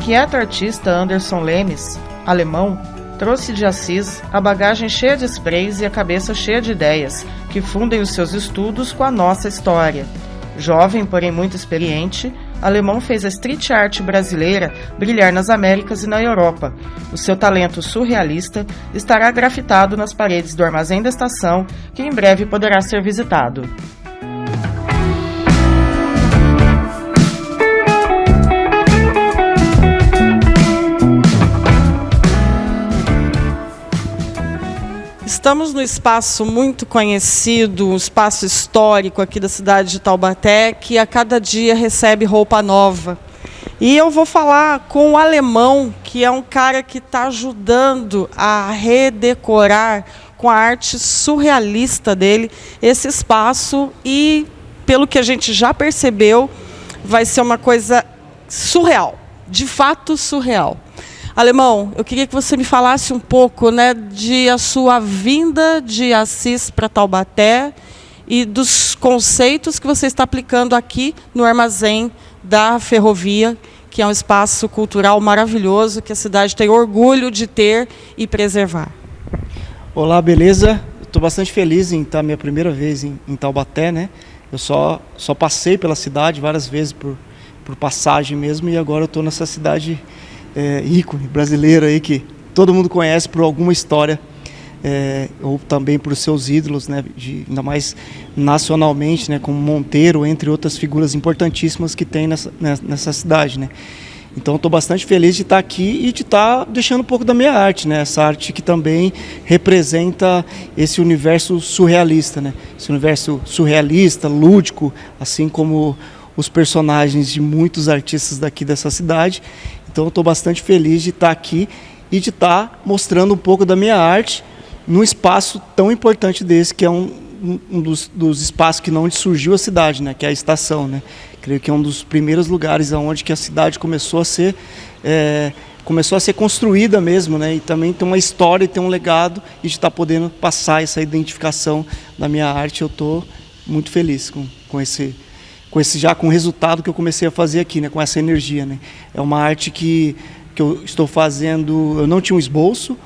inquieto artista Anderson Lemes, alemão, trouxe de Assis a bagagem cheia de sprays e a cabeça cheia de ideias, que fundem os seus estudos com a nossa história. Jovem, porém muito experiente, Alemão fez a street art brasileira brilhar nas Américas e na Europa. O seu talento surrealista estará grafitado nas paredes do Armazém da Estação, que em breve poderá ser visitado. Estamos no espaço muito conhecido, um espaço histórico aqui da cidade de Taubaté, que a cada dia recebe roupa nova. E eu vou falar com o Alemão, que é um cara que está ajudando a redecorar com a arte surrealista dele esse espaço e, pelo que a gente já percebeu, vai ser uma coisa surreal, de fato surreal. Alemão, eu queria que você me falasse um pouco, né, de a sua vinda de Assis para Taubaté e dos conceitos que você está aplicando aqui no Armazém da Ferrovia, que é um espaço cultural maravilhoso que a cidade tem orgulho de ter e preservar. Olá, beleza? Estou bastante feliz em estar minha primeira vez em Taubaté, né? Eu só passei pela cidade várias vezes por passagem mesmo, e agora eu estou nessa cidade ícone brasileira aí que todo mundo conhece por alguma história, ou também por seus ídolos, né, ainda mais nacionalmente, né, como Monteiro, entre outras figuras importantíssimas que tem nessa cidade, né. Então estou bastante feliz de estar aqui e de estar deixando um pouco da minha arte, né, essa arte que também representa esse universo surrealista, né, esse universo surrealista, lúdico, assim como os personagens de muitos artistas daqui dessa cidade. Então eu estou bastante feliz de estar aqui e de estar mostrando um pouco da minha arte num espaço tão importante desse, que é um dos espaços que onde surgiu a cidade, né, que é a estação, né. Creio que é um dos primeiros lugares onde que a cidade começou a ser construída mesmo, né, e também tem uma história e tem um legado, e de estar podendo passar essa identificação da minha arte. Eu estou muito feliz com o resultado que eu comecei a fazer aqui, né, com essa energia, né. É uma arte que eu estou fazendo, eu não tinha um esboço,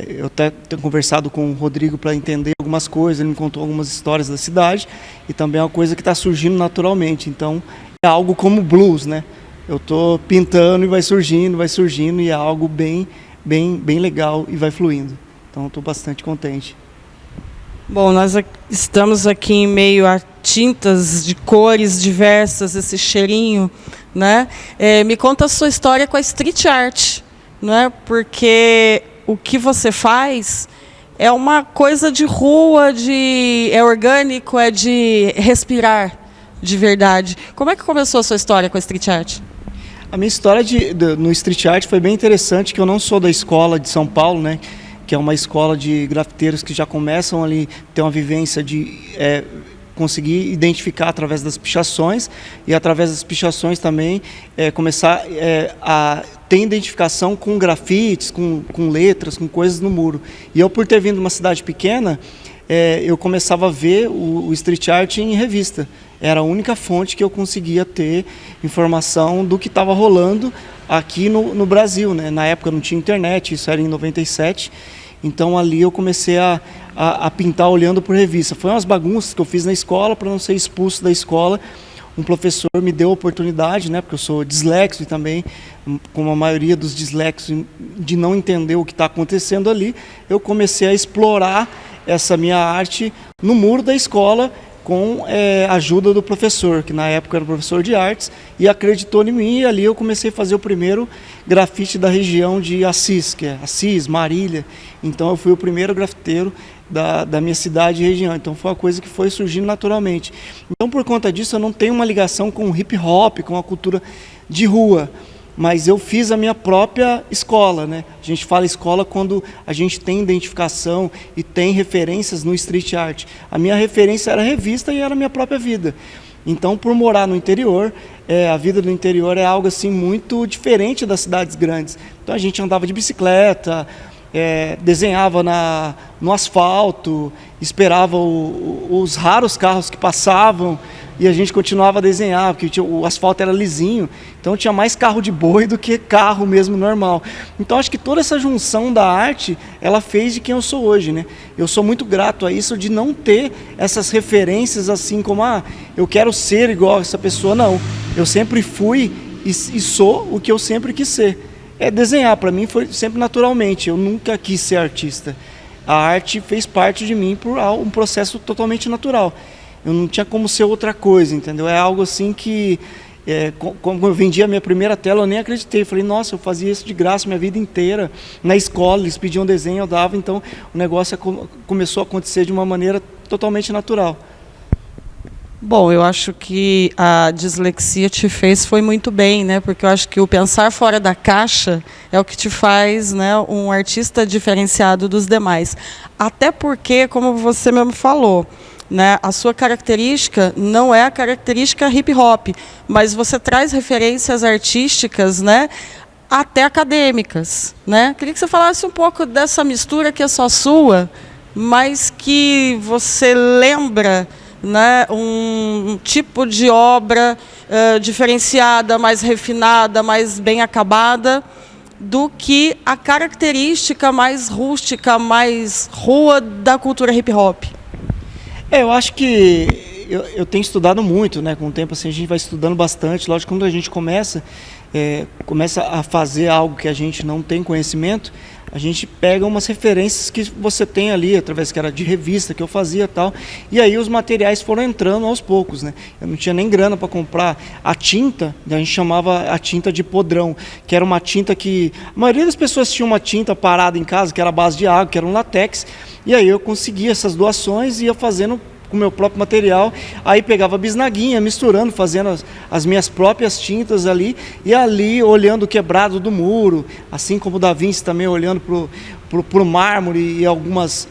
eu até tenho conversado com o Rodrigo para entender algumas coisas, ele me contou algumas histórias da cidade, e também é uma coisa que está surgindo naturalmente. Então é algo como blues, né, eu estou pintando e vai surgindo, e é algo bem legal e vai fluindo. Então estou bastante contente. Bom, nós estamos aqui em meio a tintas de cores diversas, esse cheirinho, né? Me conta a sua história com a street art, né? Porque o que você faz é uma coisa de rua, é orgânico, é de respirar de verdade. Como é que começou a sua história com a street art? A minha história no street art foi bem interessante, que eu não sou da escola de São Paulo, né? Que é uma escola de grafiteiros que já começam ali a ter uma vivência de conseguir identificar através das pichações, e através das pichações também começar a ter identificação com grafites, com letras, com coisas no muro. E eu, por ter vindo de uma cidade pequena, eu começava a ver o street art em revista. Era a única fonte que eu conseguia ter informação do que estava rolando aqui no Brasil, né? Na época não tinha internet, isso era em 97, então ali eu comecei a pintar olhando por revista. Foi umas bagunças que eu fiz na escola para não ser expulso da escola. Um professor me deu a oportunidade, né, porque eu sou dislexo e também, como a maioria dos dislexos, de não entender o que está acontecendo ali, eu comecei a explorar essa minha arte no muro da escola, com a ajuda do professor, que na época era professor de artes, e acreditou em mim, e ali eu comecei a fazer o primeiro grafite da região de Assis, que é Assis, Marília. Então eu fui o primeiro grafiteiro da minha cidade e região. Então foi uma coisa que foi surgindo naturalmente. Então, por conta disso, eu não tenho uma ligação com o hip hop, com a cultura de rua, mas eu fiz a minha própria escola, né? A gente fala escola quando a gente tem identificação e tem referências no street art. A minha referência era a revista e era a minha própria vida. Então, por morar no interior, a vida do interior é algo assim muito diferente das cidades grandes. Então a gente andava de bicicleta, desenhava no asfalto, esperava os raros carros que passavam, e a gente continuava a desenhar, porque o asfalto era lisinho, então tinha mais carro de boi do que carro mesmo normal. Então acho que toda essa junção da arte, ela fez de quem eu sou hoje, né? Eu sou muito grato a isso de não ter essas referências assim como, eu quero ser igual a essa pessoa, não. Eu sempre fui e sou o que eu sempre quis ser. Desenhar, para mim foi sempre naturalmente, eu nunca quis ser artista. A arte fez parte de mim por um processo totalmente natural. Eu não tinha como ser outra coisa, entendeu? É algo assim que, como eu vendi a minha primeira tela, eu nem acreditei. Eu falei, nossa, eu fazia isso de graça minha vida inteira. Na escola, eles pediam desenho, eu dava, então o negócio começou a acontecer de uma maneira totalmente natural. Bom, eu acho que a dislexia te fez foi muito bem, né? Porque eu acho que o pensar fora da caixa é o que te faz, né, um artista diferenciado dos demais. Até porque, como você mesmo falou, né, a sua característica não é a característica hip hop, mas você traz referências artísticas, né, até acadêmicas, né? Queria que você falasse um pouco dessa mistura que é só sua, mas que você lembra, né, um tipo de obra diferenciada, mais refinada, mais bem acabada, do que a característica mais rústica, mais rua da cultura hip hop. Eu acho que eu tenho estudado muito, né? Com o tempo assim, a gente vai estudando bastante. Lógico, quando a gente começa a fazer algo que a gente não tem conhecimento, a gente pega umas referências que você tem ali, através que era de revista que eu fazia e tal, e aí os materiais foram entrando aos poucos, né? Eu não tinha nem grana para comprar a tinta, a gente chamava a tinta de podrão, que era uma tinta que a maioria das pessoas tinha uma tinta parada em casa, que era a base de água, que era um látex, e aí eu conseguia essas doações e ia fazendo com o meu próprio material, aí pegava bisnaguinha, misturando, fazendo as minhas próprias tintas ali, e ali olhando o quebrado do muro, assim como o Da Vinci também olhando pro mármore e algumas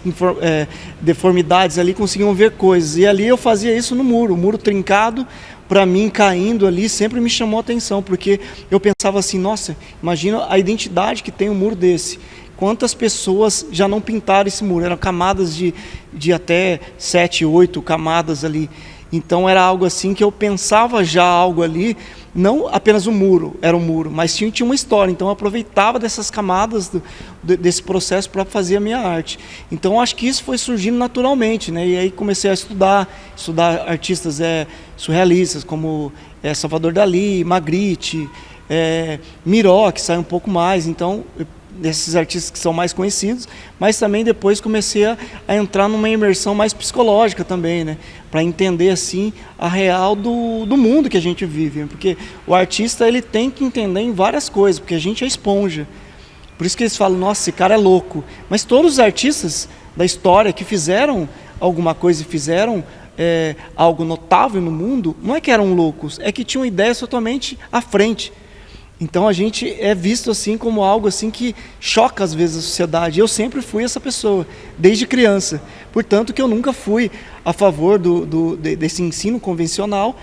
deformidades ali, conseguiam ver coisas, e ali eu fazia isso no muro, o muro trincado, para mim caindo ali, sempre me chamou a atenção, porque eu pensava assim, nossa, imagina a identidade que tem um muro desse. Quantas pessoas já não pintaram esse muro? Eram camadas de até 7, 8 camadas ali. Então era algo assim que eu pensava já algo ali, não apenas um muro, era um muro, mas tinha uma história. Então eu aproveitava dessas camadas desse processo para fazer a minha arte. Então acho que isso foi surgindo naturalmente, né? E aí comecei a estudar artistas surrealistas como Salvador Dalí, Magritte, Miró, que sai um pouco mais. Então desses artistas que são mais conhecidos, mas também depois comecei a entrar numa imersão mais psicológica também, né? Para entender assim a real do mundo que a gente vive, porque o artista ele tem que entender em várias coisas, porque a gente é esponja. Por isso que eles falam, nossa, esse cara é louco. Mas todos os artistas da história que fizeram alguma coisa e fizeram algo notável no mundo, não é que eram loucos, é que tinham ideias totalmente à frente. Então a gente é visto assim como algo assim que choca às vezes a sociedade. Eu sempre fui essa pessoa, desde criança. Portanto que eu nunca fui a favor desse ensino convencional.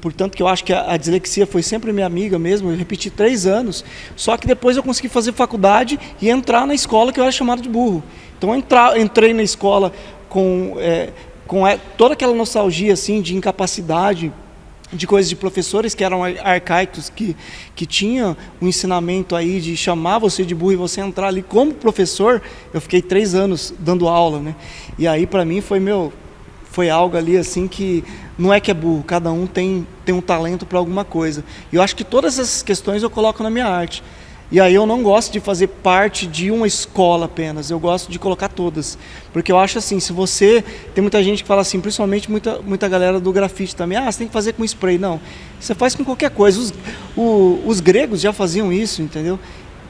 Portanto que eu acho que a dislexia foi sempre minha amiga mesmo. Eu repeti 3 anos, só que depois eu consegui fazer faculdade e entrar na escola que eu era chamado de burro. Então eu entrei na escola com toda aquela nostalgia assim de incapacidade, de coisas de professores que eram arcaicos, que tinham um ensinamento aí de chamar você de burro e você entrar ali como professor. Eu fiquei 3 anos dando aula, né? E aí para mim foi algo ali assim que não é que é burro, cada um tem um talento para alguma coisa. E eu acho que todas essas questões eu coloco na minha arte. E aí eu não gosto de fazer parte de uma escola apenas, eu gosto de colocar todas. Porque eu acho assim, se você... Tem muita gente que fala assim, principalmente muita galera do grafite também, você tem que fazer com spray. Não, você faz com qualquer coisa. Os gregos já faziam isso, entendeu?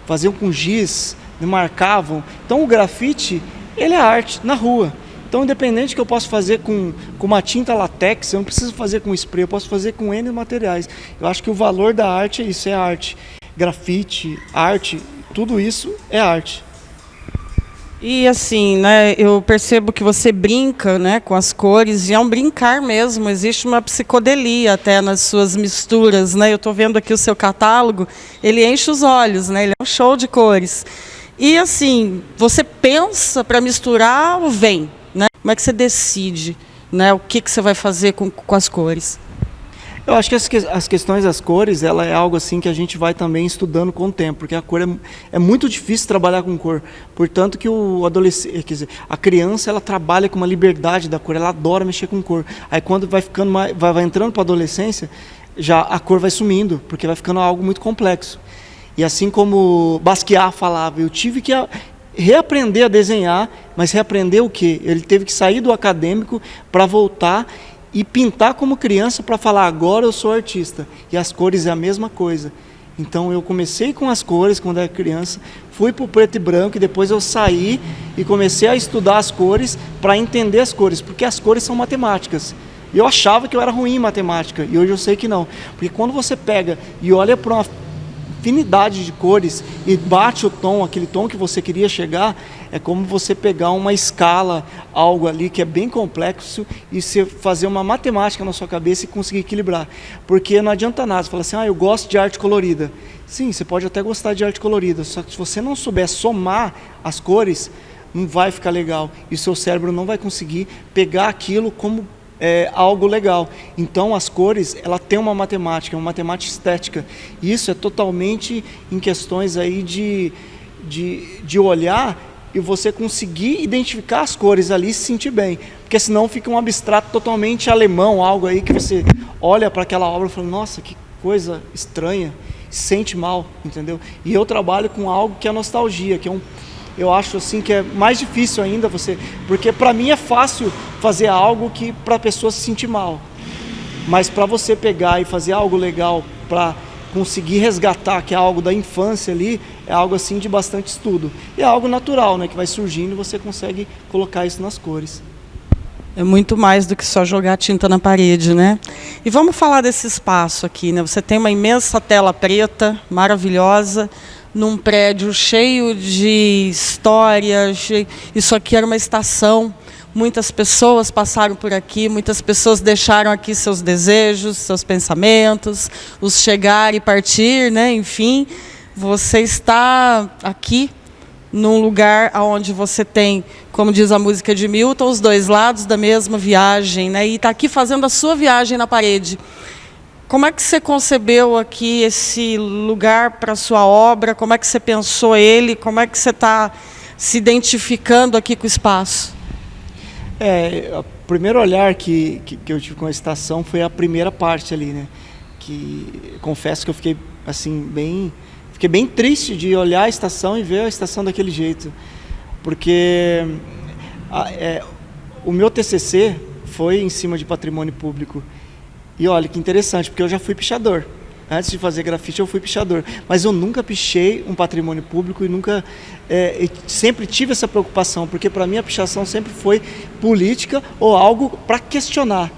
Faziam com giz, marcavam. Então o grafite, ele é arte, na rua. Então, independente que eu possa fazer com uma tinta latex, eu não preciso fazer com spray, eu posso fazer com N materiais. Eu acho que o valor da arte é isso, é arte. Grafite, arte, tudo isso é arte. E assim, né, eu percebo que você brinca, né, com as cores, e é um brincar mesmo, existe uma psicodelia até nas suas misturas, né? Eu estou vendo aqui o seu catálogo, ele enche os olhos, né? Ele é um show de cores. E assim, você pensa para misturar ou vem, né? Como é que você decide né? O que você vai fazer com as cores? Eu acho que as questões das cores, ela é algo assim que a gente vai também estudando com o tempo, porque a cor é muito difícil trabalhar com cor. Portanto que o adolescente, quer dizer, a criança, ela trabalha com uma liberdade da cor, ela adora mexer com cor. Aí quando vai ficando vai entrando para a adolescência, já a cor vai sumindo, porque vai ficando algo muito complexo. E assim como Basquiat falava, eu tive que reaprender a desenhar, mas reaprender o quê? Ele teve que sair do acadêmico para voltar e pintar como criança para falar, agora eu sou artista. E as cores é a mesma coisa. Então eu comecei com as cores quando era criança, fui para o preto e branco e depois eu saí e comecei a estudar as cores para entender as cores, porque as cores são matemáticas. Eu achava que eu era ruim em matemática e hoje eu sei que não. Porque quando você pega e olha para uma infinidade de cores e bate o tom, aquele tom que você queria chegar, é como você pegar uma escala, algo ali que é bem complexo e você fazer uma matemática na sua cabeça e conseguir equilibrar. Porque não adianta nada, você fala assim, eu gosto de arte colorida. Sim, você pode até gostar de arte colorida, só que se você não souber somar as cores, não vai ficar legal e o seu cérebro não vai conseguir pegar aquilo como algo legal. Então as cores, ela tem uma matemática estética, e isso é totalmente em questões aí de olhar e você conseguir identificar as cores ali e se sentir bem, porque senão fica um abstrato totalmente alemão, algo aí que você olha para aquela obra e fala, nossa, que coisa estranha, se sente mal, entendeu? E eu trabalho com algo que é nostalgia, que é eu acho assim que é mais difícil ainda porque para mim é fácil fazer algo que para a pessoa se sentir mal, mas para você pegar e fazer algo legal para conseguir resgatar, que é algo da infância ali, é algo assim de bastante estudo, e é algo natural, né, que vai surgindo e você consegue colocar isso nas cores. É muito mais do que só jogar tinta na parede, né? E vamos falar desse espaço aqui, né? Você tem uma imensa tela preta, maravilhosa, num prédio cheio de histórias. Isso aqui era uma estação, muitas pessoas passaram por aqui, muitas pessoas deixaram aqui seus desejos, seus pensamentos, os chegar e partir, né? Enfim, você está aqui num lugar onde você tem, como diz a música de Milton, os dois lados da mesma viagem, né? E está aqui fazendo a sua viagem na parede. Como é que você concebeu aqui esse lugar para a sua obra? Como é que você pensou ele? Como é que você está se identificando aqui com o espaço? O primeiro olhar que eu tive com a estação foi a primeira parte ali, né? Que confesso que eu fiquei assim fiquei bem triste de olhar a estação e ver a estação daquele jeito, porque o meu TCC foi em cima de patrimônio público. E olha que interessante, porque eu já fui pichador. Antes de fazer grafite eu fui pichador, mas eu nunca pichei um patrimônio público e nunca sempre tive essa preocupação, porque para mim a pichação sempre foi política ou algo para questionar.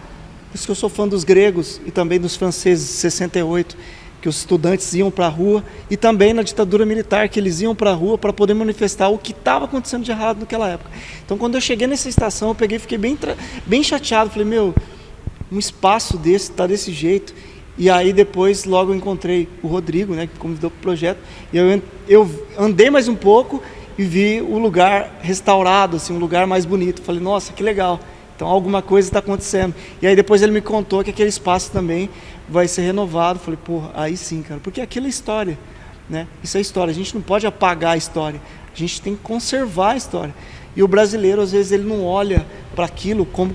Por isso que eu sou fã dos gregos e também dos franceses de 68, que os estudantes iam para a rua, e também na ditadura militar, que eles iam para a rua para poder manifestar o que estava acontecendo de errado naquela época. Então quando eu cheguei nessa estação, eu fiquei bem chateado, falei, um espaço desse, tá desse jeito. E aí depois logo eu encontrei o Rodrigo, né, que convidou para o projeto, e eu andei mais um pouco e vi o lugar restaurado, assim, um lugar mais bonito. Falei, nossa, que legal, então alguma coisa está acontecendo. E aí depois ele me contou que aquele espaço também vai ser renovado. Falei, porra, aí sim, cara, porque aquilo é história, né? Isso é história, a gente não pode apagar a história, a gente tem que conservar a história. E o brasileiro, às vezes, ele não olha para aquilo como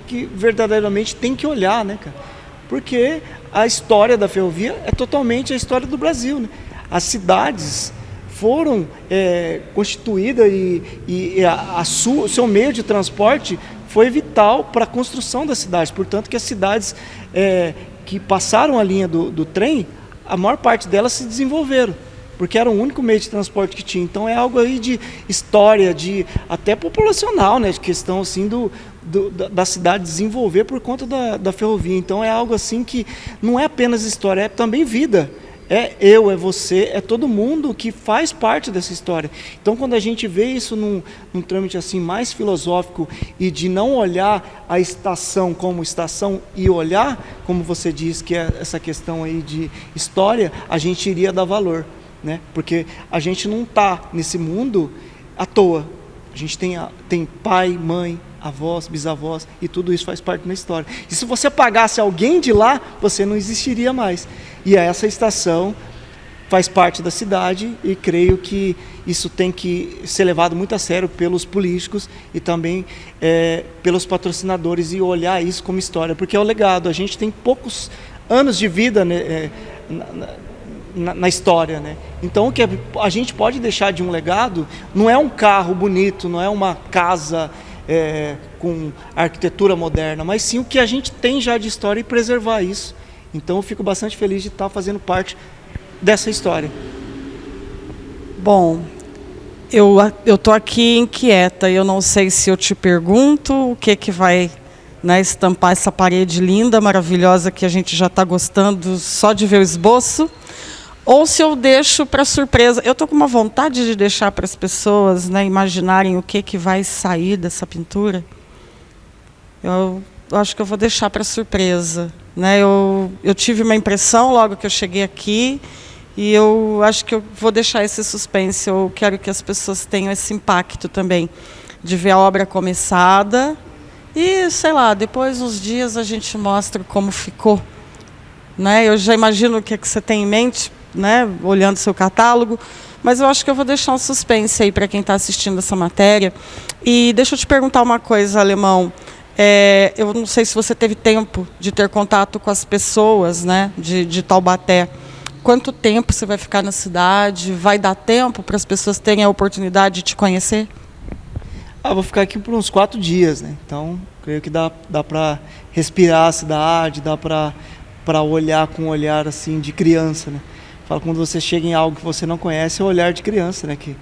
que verdadeiramente tem que olhar, né, cara? Porque a história da ferrovia é totalmente a história do Brasil, né? As cidades foram constituídas e o seu meio de transporte foi vital para a construção das cidades. Portanto, que as cidades que passaram a linha do trem, a maior parte delas se desenvolveram, porque era o único meio de transporte que tinha. Então é algo aí de história, de até populacional, né, de questão assim da cidade desenvolver por conta da ferrovia. Então é algo assim que não é apenas história, é também vida. É eu, é você, é todo mundo que faz parte dessa história. Então quando a gente vê isso num trâmite assim mais filosófico e de não olhar a estação como estação e olhar, como você diz, que é essa questão aí de história, a gente iria dar valor, né? Porque a gente não está nesse mundo à toa. A gente tem pai, mãe, avós, bisavós, e tudo isso faz parte da história. E se você apagasse alguém de lá, você não existiria mais. E essa estação faz parte da cidade e creio que isso tem que ser levado muito a sério pelos políticos e também pelos patrocinadores e olhar isso como história, porque é o legado. A gente tem poucos anos de vida, né, na história, né? Então o que a gente pode deixar de um legado não é um carro bonito, não é uma casa com arquitetura moderna, mas sim o que a gente tem já de história e preservar isso. Então eu fico bastante feliz de estar fazendo parte dessa história. Bom, eu tô aqui inquieta, eu não sei se eu te pergunto o que vai, né, estampar essa parede linda, maravilhosa, que a gente já está gostando só de ver o esboço, ou se eu deixo para surpresa. Eu estou com uma vontade de deixar para as pessoas, né, imaginarem o que vai sair dessa pintura. Eu acho que eu vou deixar para surpresa, né? Eu tive uma impressão logo que eu cheguei aqui, e eu acho que eu vou deixar esse suspense. Eu quero que as pessoas tenham esse impacto também, de ver a obra começada e, sei lá, depois uns dias a gente mostra como ficou, né? Eu já imagino o que você tem em mente, né, olhando seu catálogo, mas eu acho que eu vou deixar um suspense aí para quem está assistindo essa matéria. E deixa eu te perguntar uma coisa, Alemão. Eu não sei se você teve tempo de ter contato com as pessoas, né, de Taubaté. Quanto tempo você vai ficar na cidade? Vai dar tempo para as pessoas terem a oportunidade de te conhecer? Vou ficar aqui por uns 4 dias, né? Então, creio que dá para respirar a cidade, dá para olhar com um olhar assim de criança, né? Falo, quando você chega em algo que você não conhece, é o olhar de criança, né? Que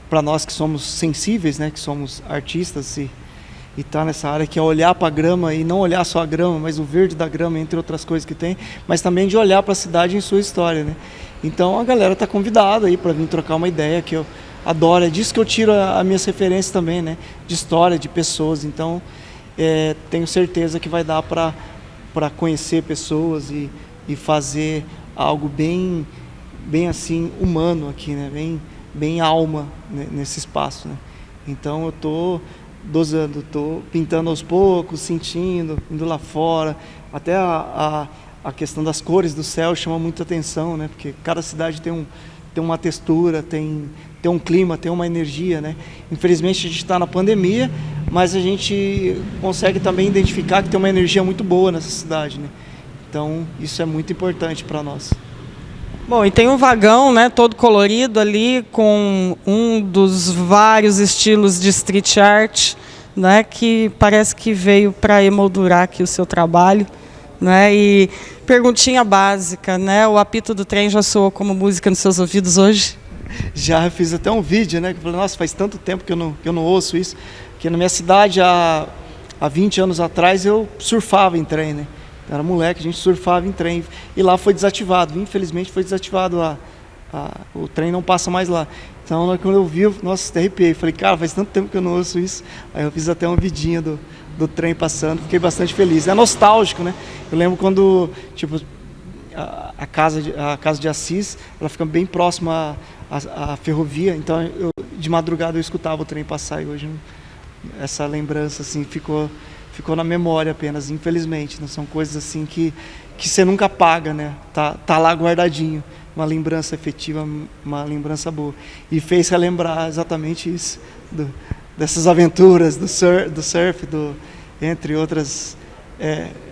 para nós que somos sensíveis, né? Que somos artistas e tá nessa área, que é olhar para a grama e não olhar só a grama, mas o verde da grama, entre outras coisas que tem, mas também de olhar para a cidade em sua história, né? Então a galera está convidada aí para vir trocar uma ideia, que eu adoro. É disso que eu tiro as minhas referências também, né? De história, de pessoas. Então tenho certeza que vai dar para conhecer pessoas e fazer algo bem assim humano aqui, né? Bem alma, né? Nesse espaço, né? Então eu estou dosando, estou pintando aos poucos, sentindo, indo lá fora. Até a questão das cores do céu chama muita atenção, né? Porque cada cidade tem uma textura, tem um clima, tem uma energia, né? Infelizmente a gente está na pandemia, mas a gente consegue também identificar que tem uma energia muito boa nessa cidade, né? Então isso é muito importante para nós. Bom, e tem um vagão, né, todo colorido ali, com um dos vários estilos de street art, né, que parece que veio para emoldurar aqui o seu trabalho, né? E perguntinha básica, né? O apito do trem já soou como música nos seus ouvidos hoje? Já fiz até um vídeo, né? Que eu falei, nossa, faz tanto tempo que eu não ouço isso. Que na minha cidade, há 20 anos atrás, eu surfava em trem, né? Era moleque, a gente surfava em trem. E lá foi desativado. Infelizmente foi desativado. O trem não passa mais lá. Então, quando eu vi, nossa, até arrepiei. Falei, cara, faz tanto tempo que eu não ouço isso. Aí eu fiz até um vidinho do trem passando. Fiquei bastante feliz. É nostálgico, né? Eu lembro quando, tipo, a casa de Assis, ela fica bem próxima à ferrovia. Então, de madrugada eu escutava o trem passar. E hoje essa lembrança, assim, ficou na memória apenas, infelizmente, né? São coisas assim que você nunca apaga, né? Tá lá guardadinho, uma lembrança efetiva, uma lembrança boa. E fez relembrar exatamente isso, dessas aventuras, do surf, entre outras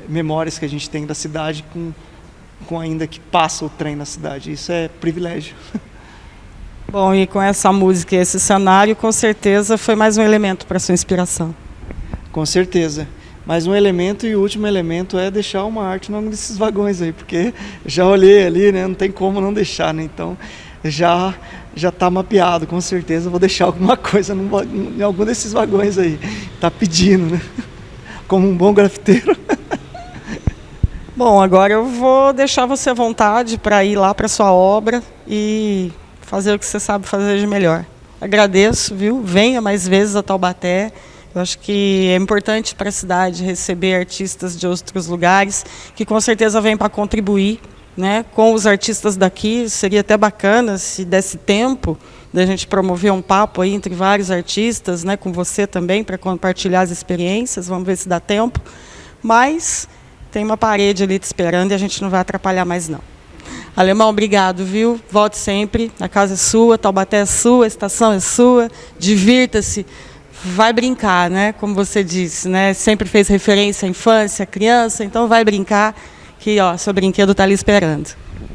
memórias que a gente tem da cidade, com ainda que passa o trem na cidade. Isso é privilégio. Bom, e com essa música e esse cenário, com certeza foi mais um elemento para sua inspiração. Com certeza. Mas um elemento, e o último elemento, é deixar uma arte em algum desses vagões aí, porque já olhei ali, né? Não tem como não deixar, né? Então já está mapeado, com certeza vou deixar alguma coisa em algum desses vagões aí. Tá pedindo, né? Como um bom grafiteiro. Bom, agora eu vou deixar você à vontade para ir lá para sua obra e fazer o que você sabe fazer de melhor. Agradeço, viu? Venha mais vezes a Taubaté. Eu acho que é importante para a cidade receber artistas de outros lugares, que com certeza vêm para contribuir, né, com os artistas daqui. Seria até bacana se desse tempo da gente promover um papo aí entre vários artistas, né, com você também, para compartilhar as experiências. Vamos ver se dá tempo. Mas tem uma parede ali te esperando e a gente não vai atrapalhar mais, não. Alemão, obrigado, viu? Volte sempre. A casa é sua, Taubaté é sua, a estação é sua. Divirta-se. Vai brincar, né? Como você disse, né? Sempre fez referência à infância, à criança, então vai brincar, que ó, seu brinquedo está ali esperando.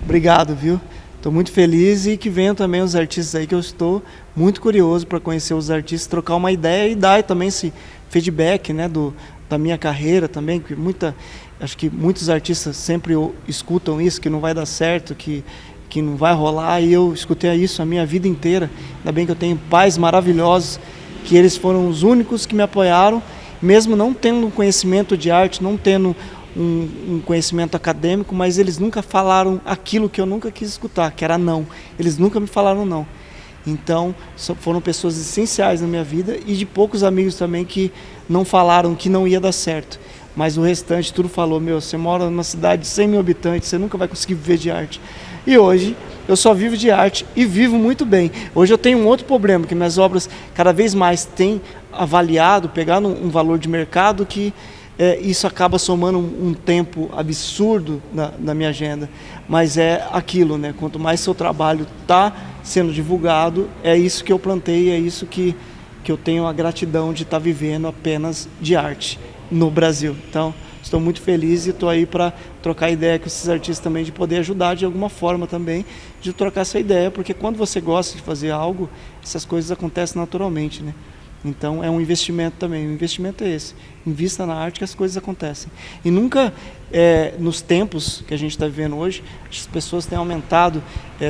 Obrigado, viu? Estou muito feliz e que venham também os artistas aí, que eu estou muito curioso para conhecer os artistas, trocar uma ideia e dar também esse feedback, né, da minha carreira também, que acho que muitos artistas sempre escutam isso, que não vai dar certo, que não vai rolar, e eu escutei isso a minha vida inteira. Ainda bem que eu tenho pais maravilhosos, que eles foram os únicos que me apoiaram, mesmo não tendo um conhecimento de arte, não tendo um conhecimento acadêmico, mas eles nunca falaram aquilo que eu nunca quis escutar, que era não. Eles nunca me falaram não. Então, foram pessoas essenciais na minha vida, e de poucos amigos também que não falaram que não ia dar certo. Mas o restante tudo falou: meu, você mora numa cidade de 100 mil habitantes, você nunca vai conseguir viver de arte. E hoje eu só vivo de arte e vivo muito bem. Hoje eu tenho um outro problema, que minhas obras cada vez mais têm avaliado, pegado um valor de mercado, que isso acaba somando um tempo absurdo na minha agenda. Mas é aquilo, né? Quanto mais seu trabalho está sendo divulgado, é isso que eu plantei, é isso que eu tenho a gratidão de estar vivendo apenas de arte no Brasil. Então, estou muito feliz e estou aí para trocar ideia com esses artistas também, de poder ajudar de alguma forma também, de trocar essa ideia, porque quando você gosta de fazer algo, essas coisas acontecem naturalmente, né? Então é um investimento também, o investimento é esse: invista na arte que as coisas acontecem. E nunca, nos tempos que a gente está vivendo hoje, as pessoas têm aumentado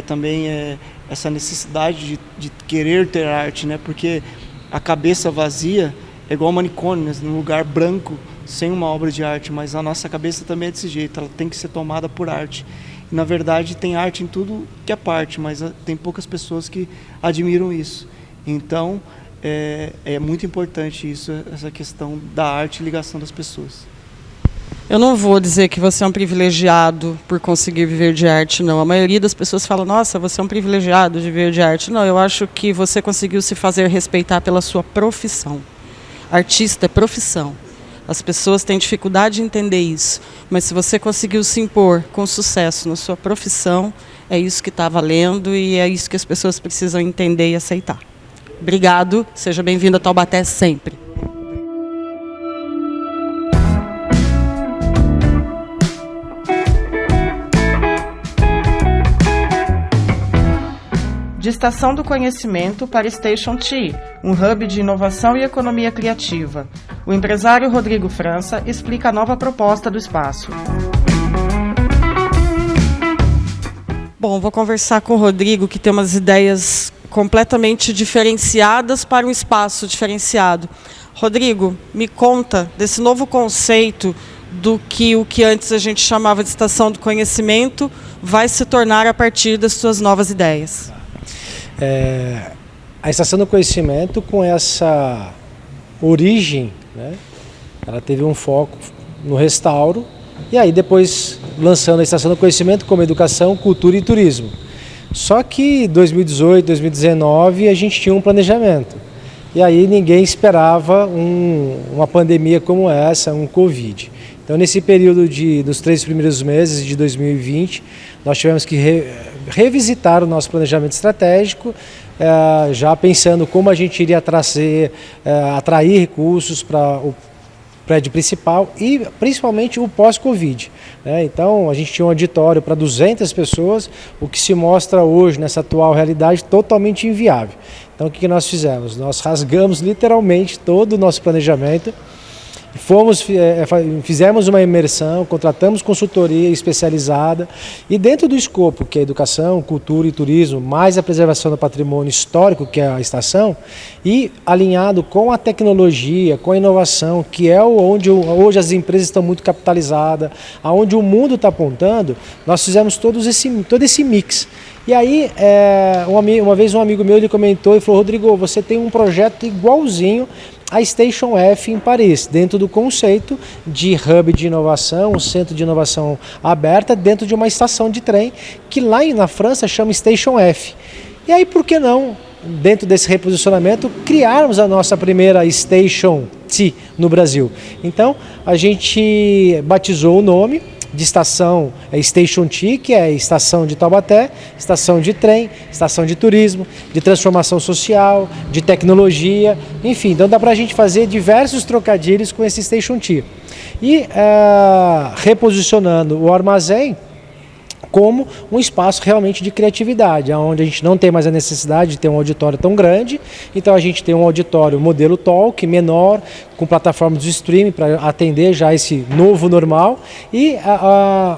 também essa necessidade de querer ter arte, né? Porque a cabeça vazia é igual manicômio, né? Num lugar branco, sem uma obra de arte, mas a nossa cabeça também é desse jeito, ela tem que ser tomada por arte. E, na verdade, tem arte em tudo que é parte, mas tem poucas pessoas que admiram isso. Então, é muito importante isso, essa questão da arte e ligação das pessoas. Eu não vou dizer que você é um privilegiado por conseguir viver de arte, não. A maioria das pessoas fala: nossa, você é um privilegiado de viver de arte. Não, eu acho que você conseguiu se fazer respeitar pela sua profissão. Artista é profissão. As pessoas têm dificuldade de entender isso, mas se você conseguiu se impor com sucesso na sua profissão, é isso que está valendo e é isso que as pessoas precisam entender e aceitar. Obrigado, seja bem-vindo a Taubaté sempre. De Estação do Conhecimento para Station T, um hub de inovação e economia criativa. O empresário Rodrigo França explica a nova proposta do espaço. Bom, vou conversar com o Rodrigo, que tem umas ideias completamente diferenciadas para um espaço diferenciado. Rodrigo, me conta desse novo conceito do que o que antes a gente chamava de Estação do Conhecimento vai se tornar a partir das suas novas ideias. A Estação do Conhecimento, com essa origem, né, ela teve um foco no restauro, e aí depois lançando a Estação do Conhecimento como Educação, Cultura e Turismo. Só que em 2018, 2019 a gente tinha um planejamento, e aí ninguém esperava uma pandemia como essa, um Covid. Então, nesse período dos 3 primeiros meses de 2020, nós tivemos que revisitar o nosso planejamento estratégico, já pensando como a gente iria atrair recursos para o prédio principal e principalmente o pós-Covid. Então, a gente tinha um auditório para 200 pessoas, o que se mostra hoje, nessa atual realidade, totalmente inviável. Então, o que nós fizemos? Nós rasgamos literalmente todo o nosso planejamento. Fizemos uma imersão, contratamos consultoria especializada e dentro do escopo, que é educação, cultura e turismo, mais a preservação do patrimônio histórico, que é a estação, e alinhado com a tecnologia, com a inovação, que é onde hoje as empresas estão muito capitalizadas, aonde o mundo está apontando, nós fizemos todo esse mix. E aí, uma vez um amigo meu ele comentou e falou: Rodrigo, você tem um projeto igualzinho a Station F em Paris, dentro do conceito de hub de inovação, um centro de inovação aberta dentro de uma estação de trem, que lá na França chama Station F. E aí, por que não, dentro desse reposicionamento, criarmos a nossa primeira Station T no Brasil? Então, a gente batizou o nome de estação Station T, que é a estação de Taubaté, estação de trem, estação de turismo, de transformação social, de tecnologia, enfim, então dá para a gente fazer diversos trocadilhos com esse Station T. E reposicionando o armazém como um espaço realmente de criatividade, onde a gente não tem mais a necessidade de ter um auditório tão grande, então a gente tem um auditório modelo talk, menor, com plataformas de streaming para atender já esse novo normal, e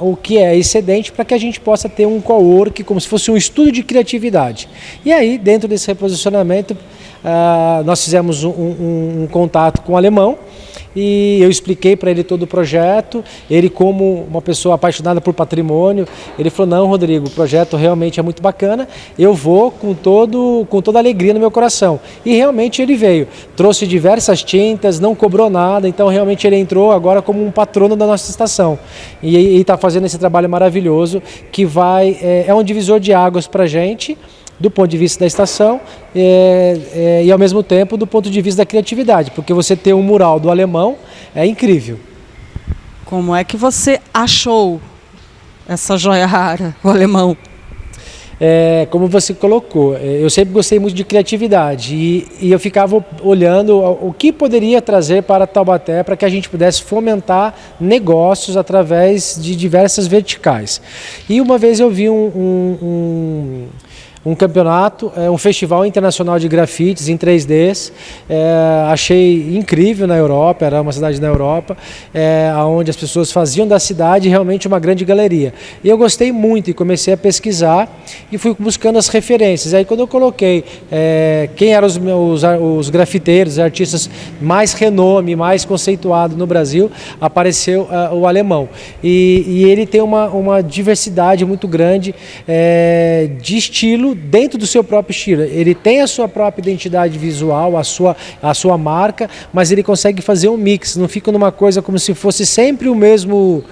o que é excedente para que a gente possa ter um cowork como se fosse um estúdio de criatividade. E aí, dentro desse reposicionamento, nós fizemos um contato com o alemão, e eu expliquei para ele todo o projeto. Ele, como uma pessoa apaixonada por patrimônio, ele falou: não, Rodrigo, o projeto realmente é muito bacana, eu vou com toda a alegria no meu coração. E realmente ele veio, trouxe diversas tintas, não cobrou nada, então realmente ele entrou agora como um patrono da nossa estação. E está fazendo esse trabalho maravilhoso, que é um divisor de águas para a gente, do ponto de vista da estação e ao mesmo tempo do ponto de vista da criatividade, porque você ter um mural do alemão é incrível. Como é que você achou essa joia rara, o alemão? Como você colocou, eu sempre gostei muito de criatividade e eu ficava olhando o que poderia trazer para Taubaté para que a gente pudesse fomentar negócios através de diversas verticais. E uma vez eu vi um campeonato, um festival internacional de grafites em 3Ds, achei incrível na Europa, era uma cidade na Europa, onde as pessoas faziam da cidade realmente uma grande galeria. E eu gostei muito e comecei a pesquisar e fui buscando as referências. Aí quando eu coloquei quem eram os grafiteiros, artistas mais renome, mais conceituados no Brasil, apareceu o alemão. E ele tem uma diversidade muito grande de estilo, dentro do seu próprio estilo. Ele tem a sua própria identidade visual, a sua marca, mas ele consegue fazer um mix, não fica numa coisa como se fosse sempre o mesmo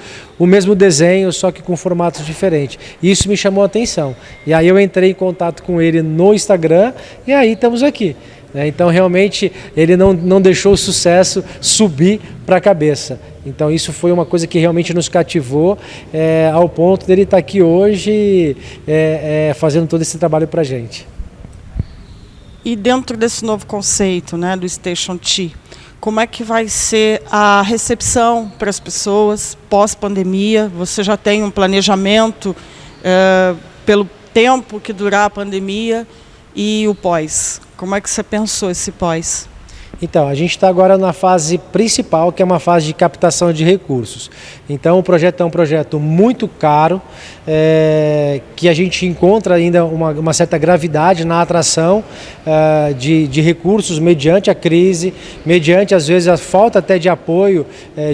desenho, só que com formatos diferentes. Isso me chamou a atenção. E aí eu entrei em contato com ele no Instagram e aí estamos aqui. Então realmente ele não deixou o sucesso subir para a cabeça. Então isso foi uma coisa que realmente nos cativou ao ponto dele estar aqui hoje fazendo todo esse trabalho para a gente. E dentro desse novo conceito, né, do Station T, como é que vai ser a recepção para as pessoas pós-pandemia? Você já tem um planejamento pelo tempo que durar a pandemia e o pós? Como é que você pensou esse pós? Então, a gente está agora na fase principal, que é uma fase de captação de recursos. Então, o projeto é um projeto muito caro, que a gente encontra ainda uma certa gravidade na atração de recursos mediante a crise, mediante, às vezes, a falta até de apoio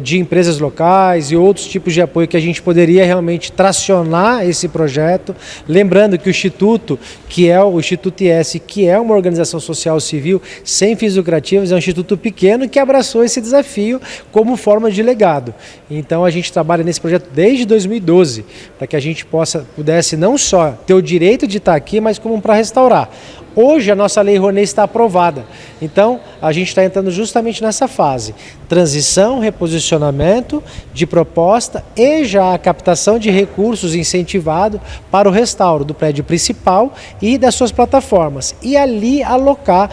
de empresas locais e outros tipos de apoio que a gente poderia realmente tracionar esse projeto. Lembrando que o Instituto, que é o Instituto IS, que é uma organização social civil sem fins lucrativos, é um instituto pequeno que abraçou esse desafio como forma de legado. Então a gente trabalha nesse projeto desde 2012, para que a gente pudesse não só ter o direito de estar aqui, mas como para restaurar. Hoje a nossa Lei Rouanet está aprovada, então a gente está entrando justamente nessa fase. Transição, reposicionamento de proposta e já a captação de recursos incentivado para o restauro do prédio principal e das suas plataformas. E ali alocar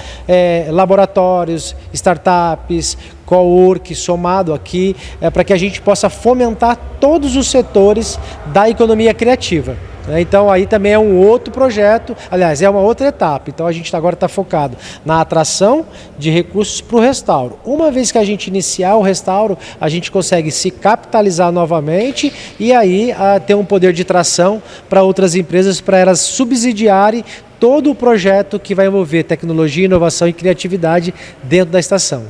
laboratórios, startups, cowork somado aqui, para que a gente possa fomentar todos os setores da economia criativa. Então aí também é um outro projeto, aliás, é uma outra etapa. Então a gente agora está focado na atração de recursos para o restauro. Uma vez que a gente iniciar o restauro, a gente consegue se capitalizar novamente e aí ter um poder de tração para outras empresas, para elas subsidiarem todo o projeto que vai envolver tecnologia, inovação e criatividade dentro da estação.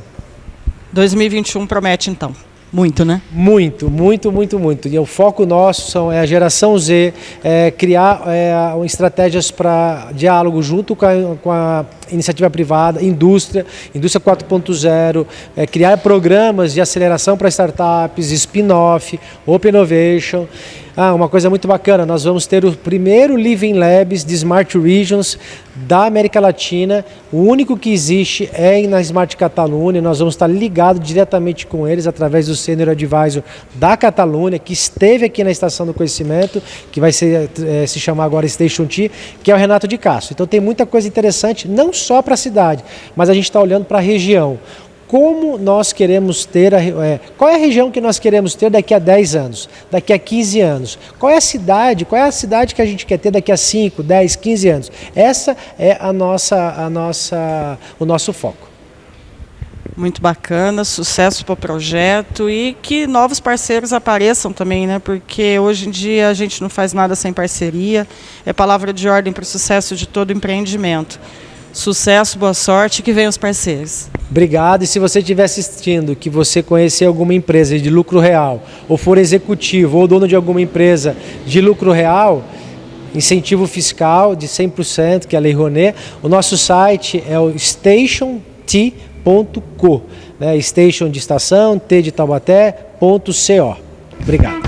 2021 promete então. Muito, né? Muito, muito, muito, muito. E o foco nosso é a geração Z, criar estratégias para diálogo junto com a iniciativa privada, indústria 4.0, criar programas de aceleração para startups, spin-off, Open Innovation. Uma coisa muito bacana, nós vamos ter o primeiro Living Labs de Smart Regions da América Latina. O único que existe é na Smart Catalunha. Nós vamos estar ligados diretamente com eles através do Senior Advisor da Catalunha, que esteve aqui na Estação do Conhecimento, que vai se chamar agora Station T, que é o Renato de Castro. Então tem muita coisa interessante, não só para a cidade, mas a gente está olhando para a região. Como nós queremos ter, qual é a região que nós queremos ter daqui a 10 anos, daqui a 15 anos? Qual é a cidade que a gente quer ter daqui a 5, 10, 15 anos? Essa é o nosso foco. Muito bacana, sucesso para o projeto e que novos parceiros apareçam também, né? Porque hoje em dia a gente não faz nada sem parceria, é palavra de ordem para o sucesso de todo empreendimento. Sucesso, boa sorte, que venham os parceiros. Obrigado, e se você estiver assistindo, que você conhecer alguma empresa de lucro real, ou for executivo ou dono de alguma empresa de lucro real, incentivo fiscal de 100%, que é a Lei Rouanet, o nosso site é o stationt.co, né? Station de estação, T de Taubaté.co. Obrigado.